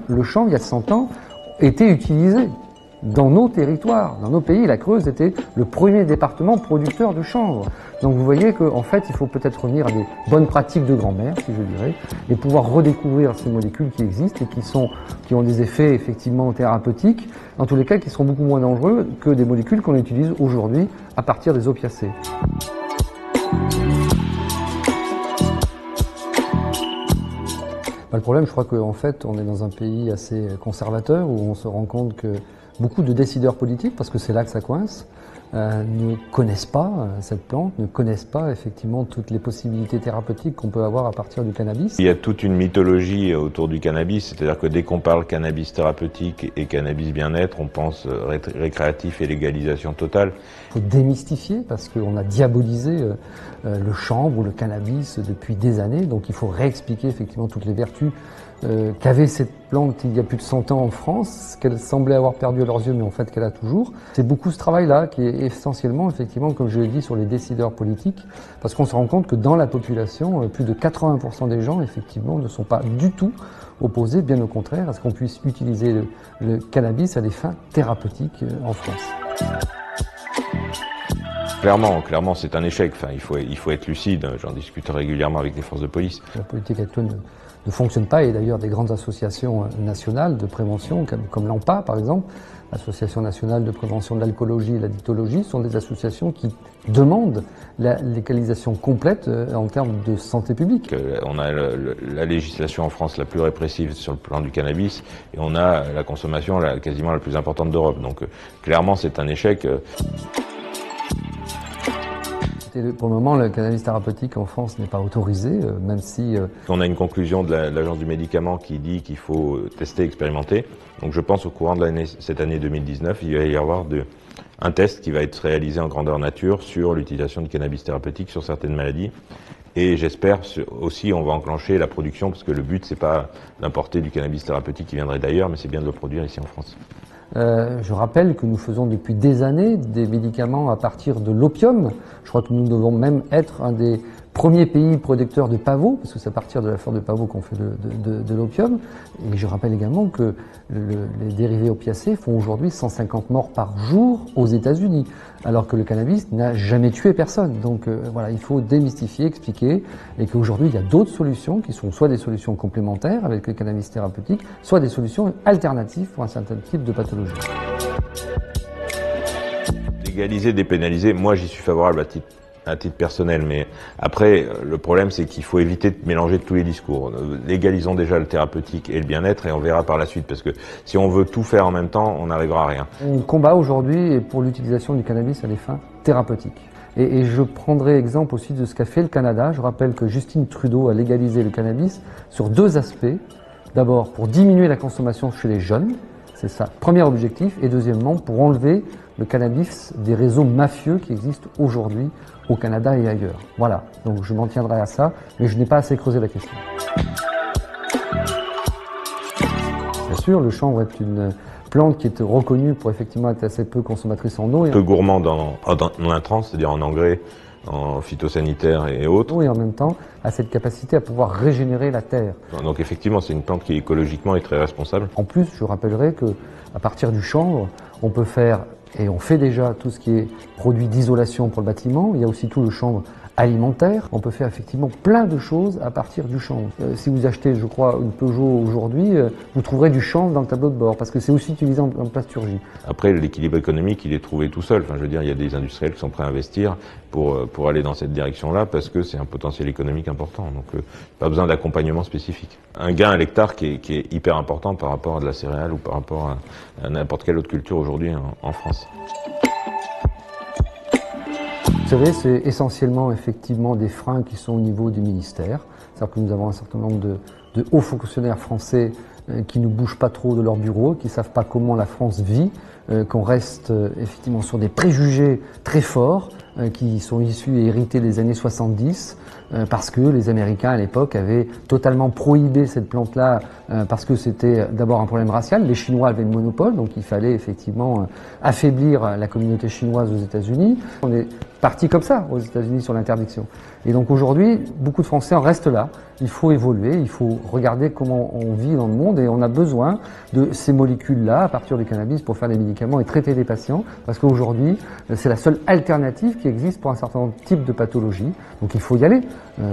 Le chanvre, il y a 100 ans, était utilisé dans nos territoires, dans nos pays. La Creuse était le premier département producteur de chanvre. Donc vous voyez qu'en fait, il faut peut-être revenir à des bonnes pratiques de grand-mère, si je dirais, et pouvoir redécouvrir ces molécules qui existent et qui ont des effets effectivement thérapeutiques, en tous les cas qui seront beaucoup moins dangereux que des molécules qu'on utilise aujourd'hui à partir des opiacés. Le problème, je crois qu'en fait, on est dans un pays assez conservateur où on se rend compte que beaucoup de décideurs politiques, parce que c'est là que ça coince, ne connaissent pas cette plante, ne connaissent pas effectivement toutes les possibilités thérapeutiques qu'on peut avoir à partir du cannabis. Il y a toute une mythologie autour du cannabis, c'est-à-dire que dès qu'on parle cannabis thérapeutique et cannabis bien-être, on pense récréatif et légalisation totale. Il faut démystifier parce qu'on a diabolisé le chanvre ou le cannabis depuis des années, donc il faut réexpliquer effectivement toutes les vertus qu'avait cette plante il y a plus de 100 ans en France, qu'elle semblait avoir perdu à leurs yeux, mais en fait qu'elle a toujours. C'est beaucoup ce travail-là qui est essentiellement, effectivement, comme je l'ai dit, sur les décideurs politiques, parce qu'on se rend compte que dans la population, plus de 80% des gens, effectivement, ne sont pas du tout opposés, bien au contraire, à ce qu'on puisse utiliser le cannabis à des fins thérapeutiques en France. Clairement, c'est un échec. Enfin, il faut être lucide. J'en discute régulièrement avec les forces de police. La politique actuelle ne fonctionne pas, et d'ailleurs des grandes associations nationales de prévention, comme l'ANPA par exemple, l'Association nationale de prévention de l'alcoolologie et de l'addictologie, sont des associations qui demandent la légalisation complète en termes de santé publique. On a la législation en France la plus répressive sur le plan du cannabis, et on a la consommation quasiment la plus importante d'Europe. Donc clairement, c'est un échec. Pour le moment, le cannabis thérapeutique en France n'est pas autorisé, même si... On a une conclusion de l'Agence du médicament qui dit qu'il faut tester, expérimenter. Donc je pense au courant de cette année 2019, il va y avoir un test qui va être réalisé en grandeur nature sur l'utilisation du cannabis thérapeutique sur certaines maladies. Et j'espère aussi on va enclencher la production, parce que le but c'est pas d'importer du cannabis thérapeutique qui viendrait d'ailleurs, mais c'est bien de le produire ici en France. Je rappelle que nous faisons depuis des années des médicaments à partir de l'opium. Je crois que nous devons même être un des premiers pays producteurs de pavot, parce que c'est à partir de la fleur de pavot qu'on fait de l'opium. Et je rappelle également que les dérivés opiacés font aujourd'hui 150 morts par jour aux États-Unis, alors que le cannabis n'a jamais tué personne. Donc voilà, il faut démystifier, expliquer, et qu'aujourd'hui il y a d'autres solutions qui sont soit des solutions complémentaires avec le cannabis thérapeutique, soit des solutions alternatives pour un certain type de pathologie. Légaliser, dépénaliser, moi j'y suis favorable à titre personnel, mais après le problème c'est qu'il faut éviter de mélanger tous les discours. Légalisons déjà le thérapeutique et le bien-être et on verra par la suite, parce que si on veut tout faire en même temps, on n'arrivera à rien. On combat aujourd'hui pour l'utilisation du cannabis à des fins thérapeutiques. Et je prendrai exemple aussi de ce qu'a fait le Canada. Je rappelle que Justin Trudeau a légalisé le cannabis sur deux aspects. D'abord pour diminuer la consommation chez les jeunes, c'est ça, premier objectif, et deuxièmement pour enlever le cannabis des réseaux mafieux qui existent aujourd'hui au Canada et ailleurs. Voilà, donc je m'en tiendrai à ça, mais je n'ai pas assez creusé la question. Bien sûr, le chanvre est une plante qui est reconnue pour effectivement être assez peu consommatrice en eau. Un peu gourmand dans l'intrant, c'est-à-dire en engrais, en phytosanitaire et autres. Et en même temps, a cette capacité à pouvoir régénérer la terre. Donc effectivement, c'est une plante qui écologiquement est très responsable. En plus, je rappellerai que à partir du chanvre, on peut faire, et on fait déjà tout ce qui est produit d'isolation pour le bâtiment. Il y a aussi tout le chanvre alimentaire. On peut faire effectivement plein de choses à partir du chanvre. Si vous achetez, je crois, une Peugeot aujourd'hui, vous trouverez du chanvre dans le tableau de bord, parce que c'est aussi utilisé en plasturgie. Après, l'équilibre économique, il est trouvé tout seul. Enfin, je veux dire, il y a des industriels qui sont prêts à investir pour aller dans cette direction-là, parce que c'est un potentiel économique important. Donc, pas besoin d'accompagnement spécifique. Un gain à l'hectare qui est hyper important par rapport à de la céréale ou par rapport à n'importe quelle autre culture aujourd'hui en France. Vous savez, c'est essentiellement effectivement des freins qui sont au niveau du ministère. C'est-à-dire que nous avons un certain nombre de hauts fonctionnaires français qui ne bougent pas trop de leur bureau, qui ne savent pas comment la France vit, qu'on reste effectivement sur des préjugés très forts, qui sont issus et hérités des années 70, parce que les Américains à l'époque avaient totalement prohibé cette plante-là, parce que c'était d'abord un problème racial. Les Chinois avaient le monopole, donc il fallait effectivement affaiblir la communauté chinoise aux États-Unis. On est parti comme ça aux États-Unis sur l'interdiction. Et donc aujourd'hui, beaucoup de Français en restent là. Il faut évoluer, il faut regarder comment on vit dans le monde et on a besoin de ces molécules-là à partir du cannabis pour faire des médicaments et traiter les patients, parce qu'aujourd'hui, c'est la seule alternative qui existe pour un certain type de pathologie. Donc il faut y aller.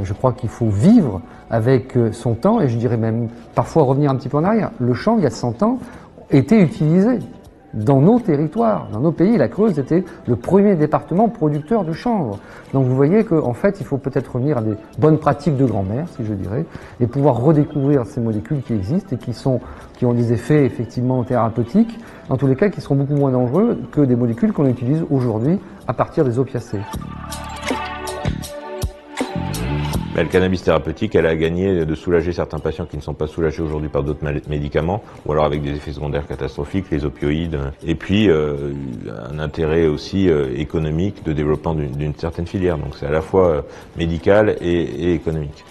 Je crois qu'il faut vivre avec son temps et je dirais même parfois revenir un petit peu en arrière. Le chanvre, il y a 100 ans, était utilisé dans nos territoires, dans nos pays. La Creuse était le premier département producteur de chanvre. Donc vous voyez qu'en fait, il faut peut-être revenir à des bonnes pratiques de grand-mère, si je dirais, et pouvoir redécouvrir ces molécules qui existent et qui ont des effets effectivement thérapeutiques, en tous les cas qui seront beaucoup moins dangereux que des molécules qu'on utilise aujourd'hui à partir des opiacés. Mais le cannabis thérapeutique, elle a gagné de soulager certains patients qui ne sont pas soulagés aujourd'hui par d'autres médicaments, ou alors avec des effets secondaires catastrophiques, les opioïdes, et puis un intérêt aussi économique de développement d'une certaine filière. Donc c'est à la fois médical et économique.